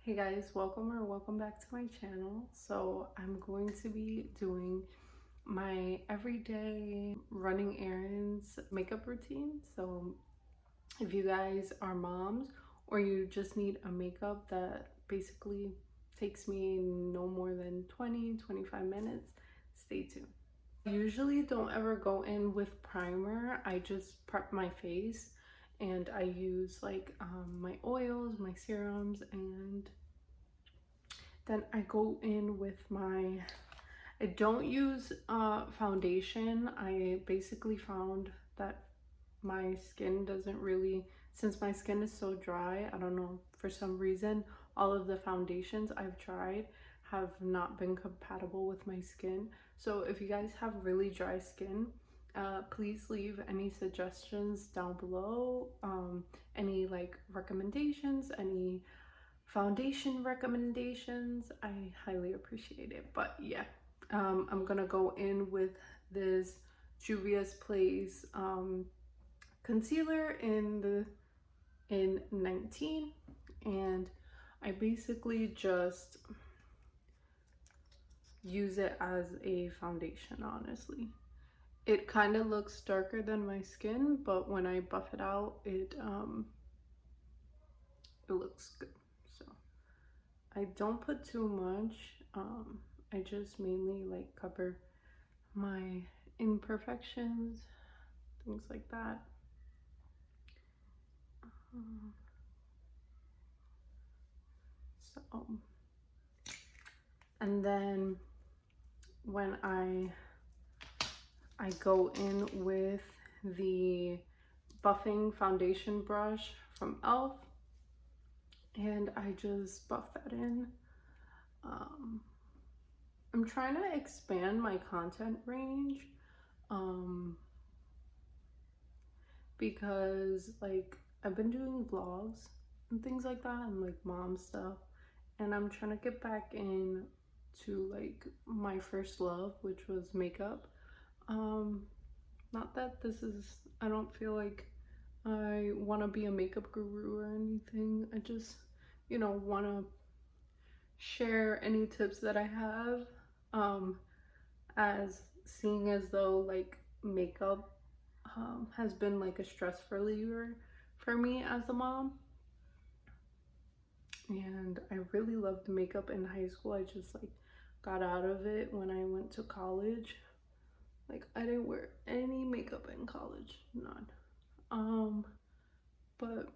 Hey guys, welcome back to my channel. So I'm going to be doing my everyday running errands makeup routine. So if you guys are moms or you just need a makeup that basically takes me no more than 20-25 minutes, stay tuned. I usually don't ever go in with primer. I just prep my face and I use like my oils, my serums, and then I go in with I don't use foundation. I basically found that my skin doesn't really, since my skin is so dry, I don't know, for some reason, all of the foundations I've tried have not been compatible with my skin. So if you guys have really dry skin, please leave any suggestions down below, any like recommendations, any foundation recommendations. I highly appreciate it. But yeah, I'm gonna go in with this Juvia's Place concealer in 19, and I basically just use it as a foundation. Honestly, it kind of looks darker than my skin, but when I buff it out, it looks good. So I don't put too much. I just mainly like cover my imperfections, things like that. So, and then when I go in with the buffing foundation brush from e.l.f. and I just buff that in. I'm trying to expand my content range because like I've been doing vlogs and things like that and like mom stuff, and I'm trying to get back in to like my first love, which was makeup. Not that this is, I don't feel like I want to be a makeup guru or anything. I just, want to share any tips that I have, as seeing as though like makeup has been like a stress reliever for me as a mom. And I really loved makeup in high school. I just like got out of it when I went to college. Like I didn't wear any makeup in college, none. But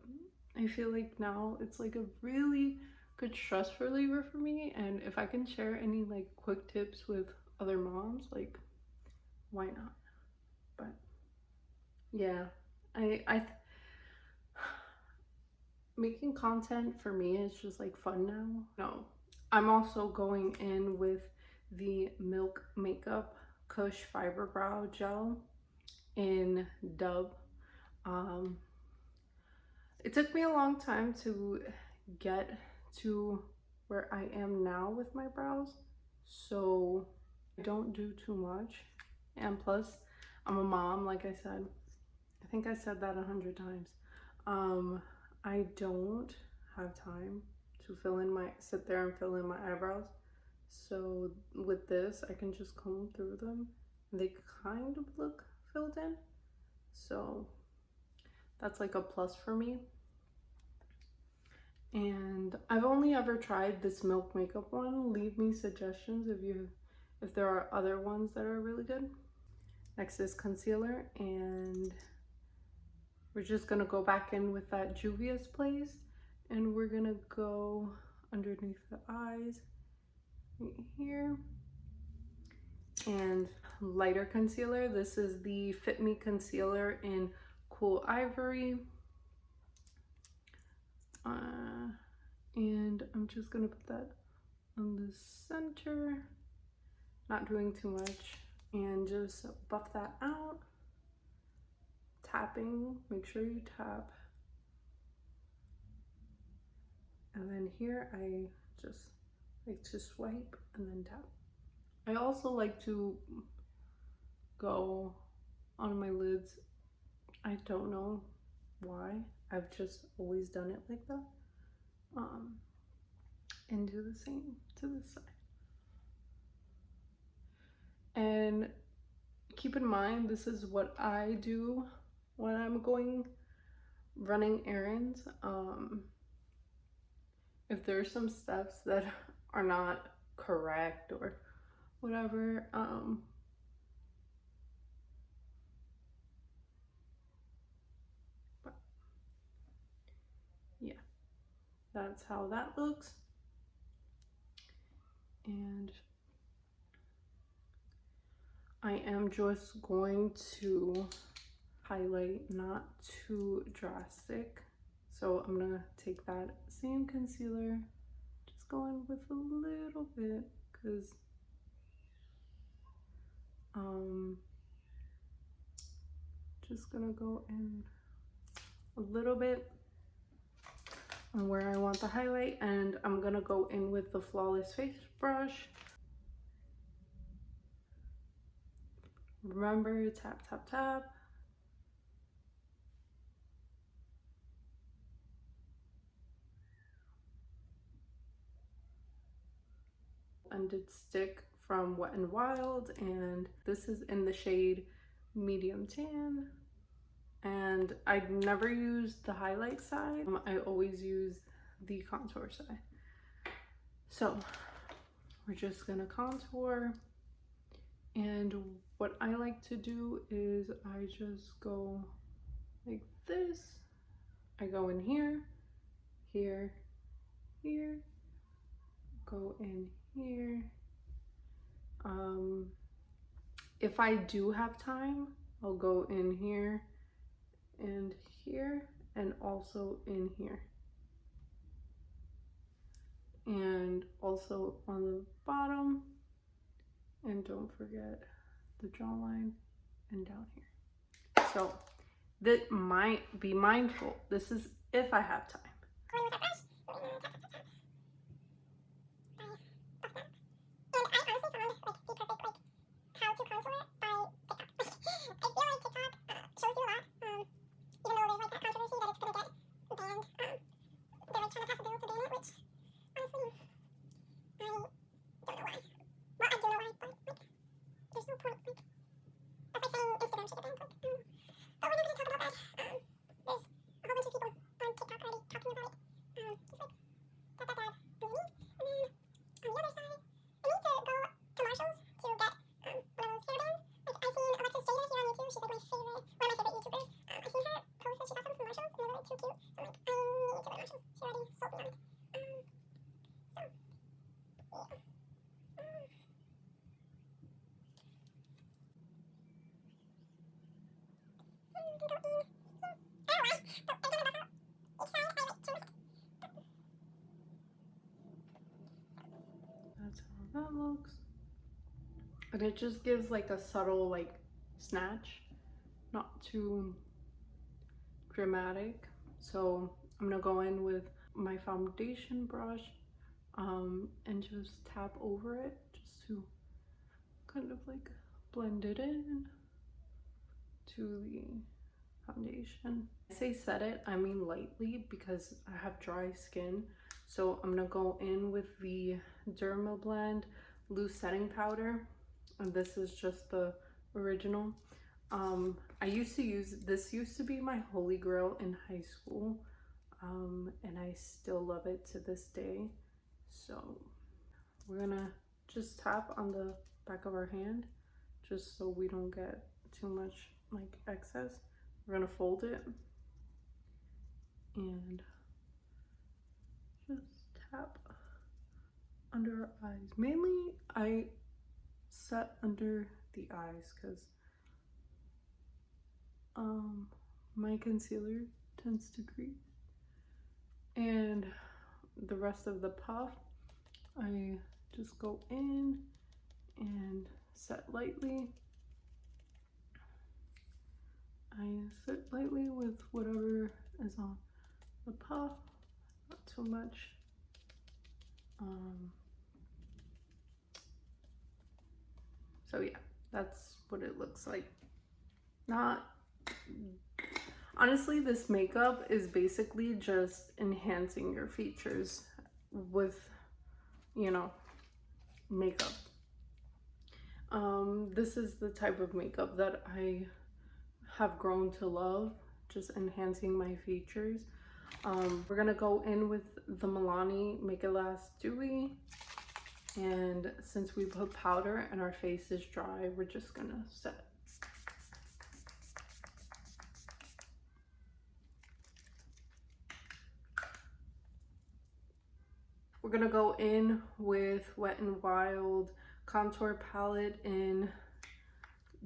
I feel like now it's like a really good stress reliever for me, and if I can share any like quick tips with other moms, like why not? But yeah, I making content for me is just like fun now. No, I'm also going in with the Milk Makeup Kush Fiber Brow Gel in Dub. It took me a long time to get to where I am now with my brows, so I don't do too much. And plus, I'm a mom, like I said. I think I said that 100 times. I don't have time to sit there and fill in my eyebrows. So with this, I can just comb through them. They kind of look filled in. So that's like a plus for me. And I've only ever tried this Milk Makeup one. Leave me suggestions if there are other ones that are really good. Next is concealer, and we're just gonna go back in with that Juvia's Place, and we're gonna go underneath the eyes right here. And lighter concealer, this is the Fit Me concealer in Cool Ivory. And I'm just gonna put that on the center, not doing too much, and just buff that out. Tapping, make sure you tap. And then here I just like to swipe and then tap. I also like to go on my lids. I don't know why. I've just always done it like that. and do the same to this side. And keep in mind, this is what I do when I'm running errands. If there's some steps that are not correct or whatever, but yeah, that's how that looks. And I am just going to highlight, not too drastic. So I'm gonna take that same concealer, just go in with a little bit, because just gonna go in a little bit on where I want the highlight, and I'm gonna go in with the Flawless Face brush. Remember, tap, tap, tap. Undid Stick from Wet n Wild, and this is in the shade Medium Tan. And I never use the highlight side. I always use the contour side. So we're just gonna contour. And what I like to do is I just go like this. I go in here, here, here, go in here. If I do have time, I'll go in here and here, and also in here, and also on the bottom, and don't forget the jawline and down here. So that might be mindful. This is if I have time. That's how that looks. And it just gives like a subtle like snatch, not too dramatic. So I'm gonna go in with my foundation brush and just tap over it just to kind of like blend it in to the foundation. I say set it, I mean lightly, because I have dry skin. So I'm gonna go in with the Dermablend loose setting powder, and this is just the original. I used to use this, used to be my holy grail in high school, and I still love it to this day. So we're gonna just tap on the back of our hand just so we don't get too much like excess. We're gonna fold it and just tap under our eyes. Mainly I set under the eyes because my concealer tends to crease, and the rest of the puff I just go in and set lightly. I set lightly with whatever is on the puff, not too much. So yeah, that's what it looks like. Not honestly, this makeup is basically just enhancing your features with you know, makeup. This is the type of makeup that I have grown to love, just enhancing my features. We're gonna go in with the Milani Make It Last Dewy, and since we put powder and our face is dry, we're just gonna set. We're gonna go in with Wet n Wild contour palette in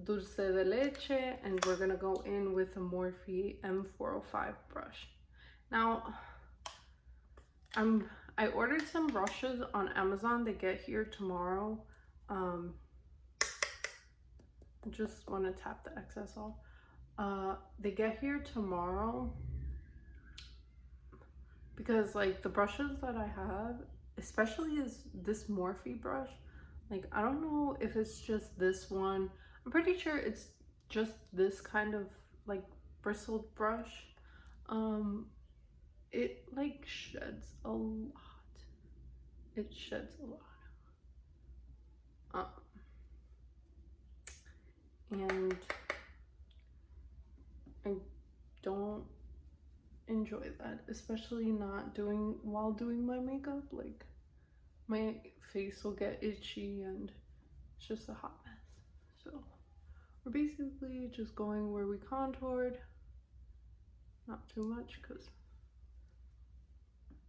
Dulce de Leche, and we're gonna go in with a Morphe M405 brush. Now, I ordered some brushes on Amazon. They get here tomorrow. I just want to tap the excess off. They get here tomorrow because like the brushes that I have, especially is this Morphe brush. Like, I don't know if it's just this one. I'm pretty sure it's just this kind of like bristled brush. It like sheds a lot. It sheds a lot. And I don't enjoy that, especially not doing while doing my makeup. Like, my face will get itchy and it's just a hot mess. So we're basically just going where we contoured, not too much because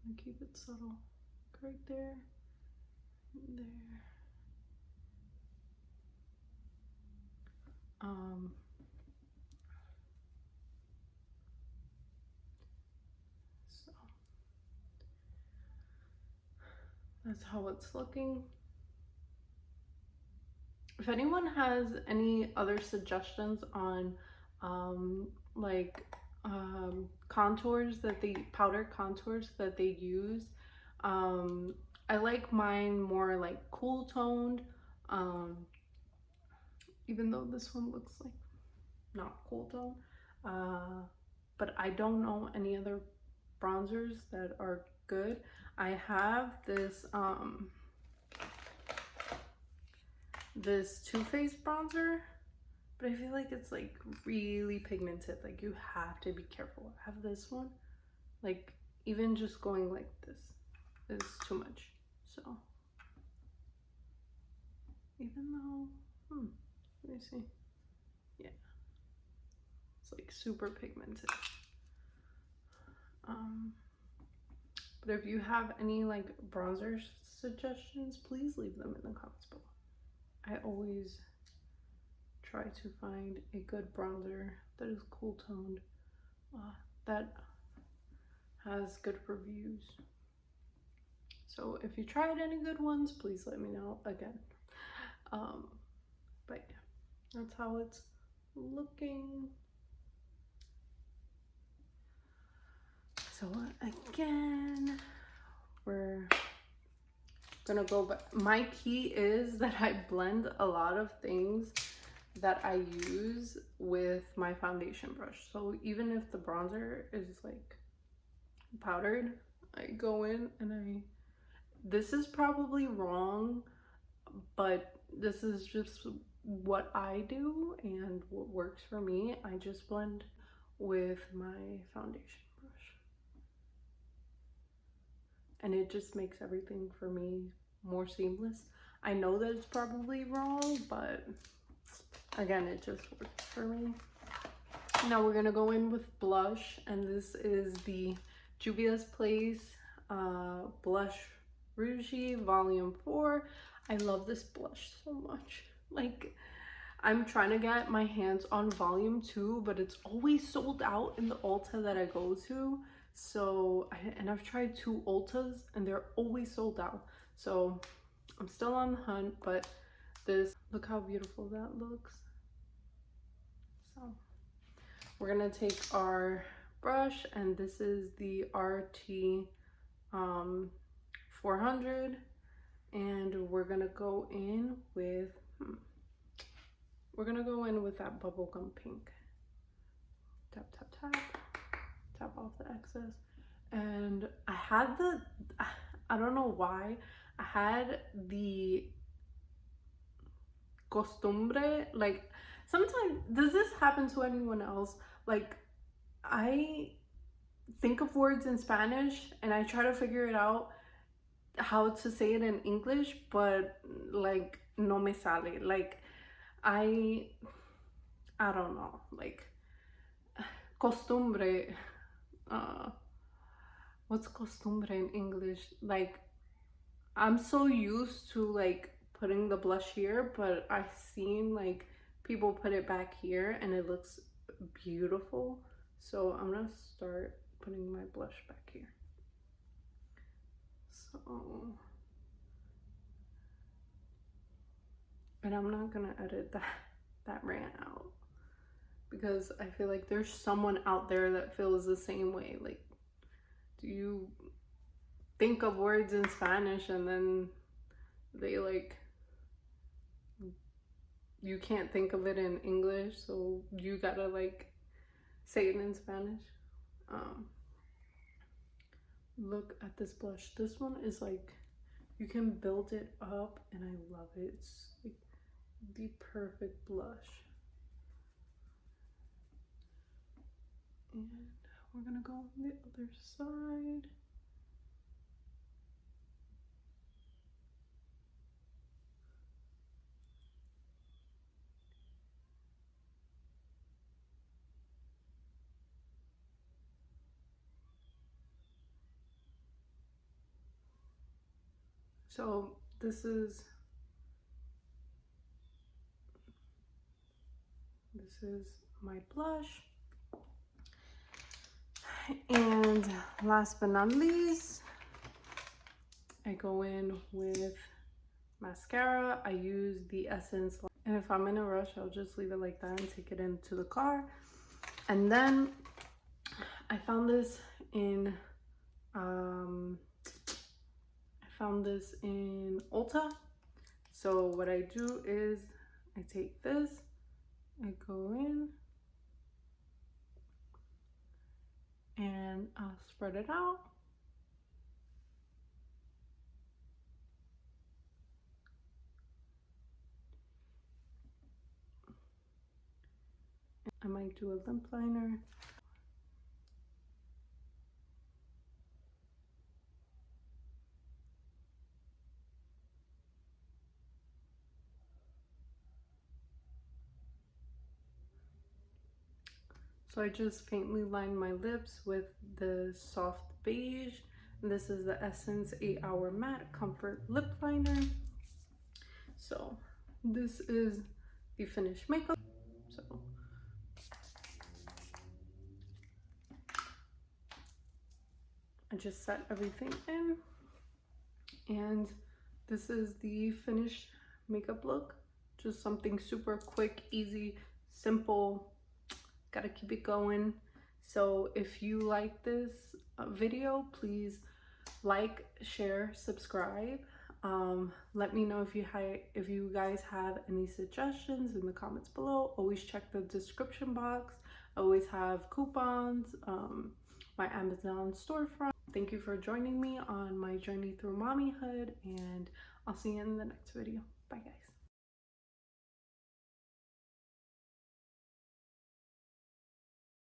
I keep it subtle. Right there, there. So that's how it's looking. If anyone has any other suggestions on contours that powder contours that they use, I like mine more like cool toned, even though this one looks like not cool tone, but I don't know any other bronzers that are good. I have this this Too Faced bronzer, but I feel like it's like really pigmented. Like, you have to be careful. I have this one. Like, even just going like this is too much. So even though, let me see. Yeah, it's like super pigmented. But if you have any like bronzer suggestions, please leave them in the comments below. I always try to find a good bronzer that is cool toned, that has good reviews. So if you tried any good ones, please let me know again. But yeah, that's how it's looking. So again, we're gonna go back. My key is that I blend a lot of things that I use with my foundation brush. So even if the bronzer is like powdered, I go in and this is probably wrong, but this is just what I do and what works for me. I just blend with my foundation brush, and it just makes everything for me more seamless. I know that it's probably wrong, but again, it just works for me. Now we're gonna go in with blush, and this is the Juvia's Place Blush Rouge Volume 4. I love this blush so much. Like, I'm trying to get my hands on Volume 2, but it's always sold out in the Ulta that I go to. So, and I've tried 2 Ultas and they're always sold out. So I'm still on the hunt, but this, look how beautiful that looks. So we're gonna take our brush, and this is the RT 400, and we're gonna go in with that bubblegum pink. Tap, tap, tap, tap off the excess. And I don't know why, I had the costumbre, like, sometimes, does this happen to anyone else? Like, I think of words in Spanish and I try to figure it out how to say it in English, but like no me sale. Like I I don't know. Like costumbre. Uh, what's costumbre in English? Like I'm so used to like putting the blush here, but I've seen like people put it back here and it looks beautiful. So I'm gonna start putting my blush back here. So, and I'm not gonna edit that rant out because I feel like there's someone out there that feels the same way. Like, do you think of words in Spanish and then they like, you can't think of it in English, so you gotta like say it in Spanish? Look at this blush. This one is like, you can build it up and I love it. It's like the perfect blush. And we're gonna go on the other side. So this is my blush. And last but not least, I go in with mascara. I use the Essence, and if I'm in a rush, I'll just leave it like that and take it into the car. And then I found this in Ulta. So what I do is I take this, I go in, and I'll spread it out. I might do a lip liner. So I just faintly line my lips with the soft beige. And this is the Essence 8-Hour Matte Comfort Lip Liner. So this is the finished makeup. So I just set everything in. And this is the finished makeup look. Just something super quick, easy, simple. Gotta keep it going. So if you like this video, please like, share, subscribe. Let me know if you guys have any suggestions in the comments below. Always check the description box. I always have coupons, my Amazon storefront. Thank you for joining me on my journey through mommyhood, and I'll see you in the next video. Bye guys.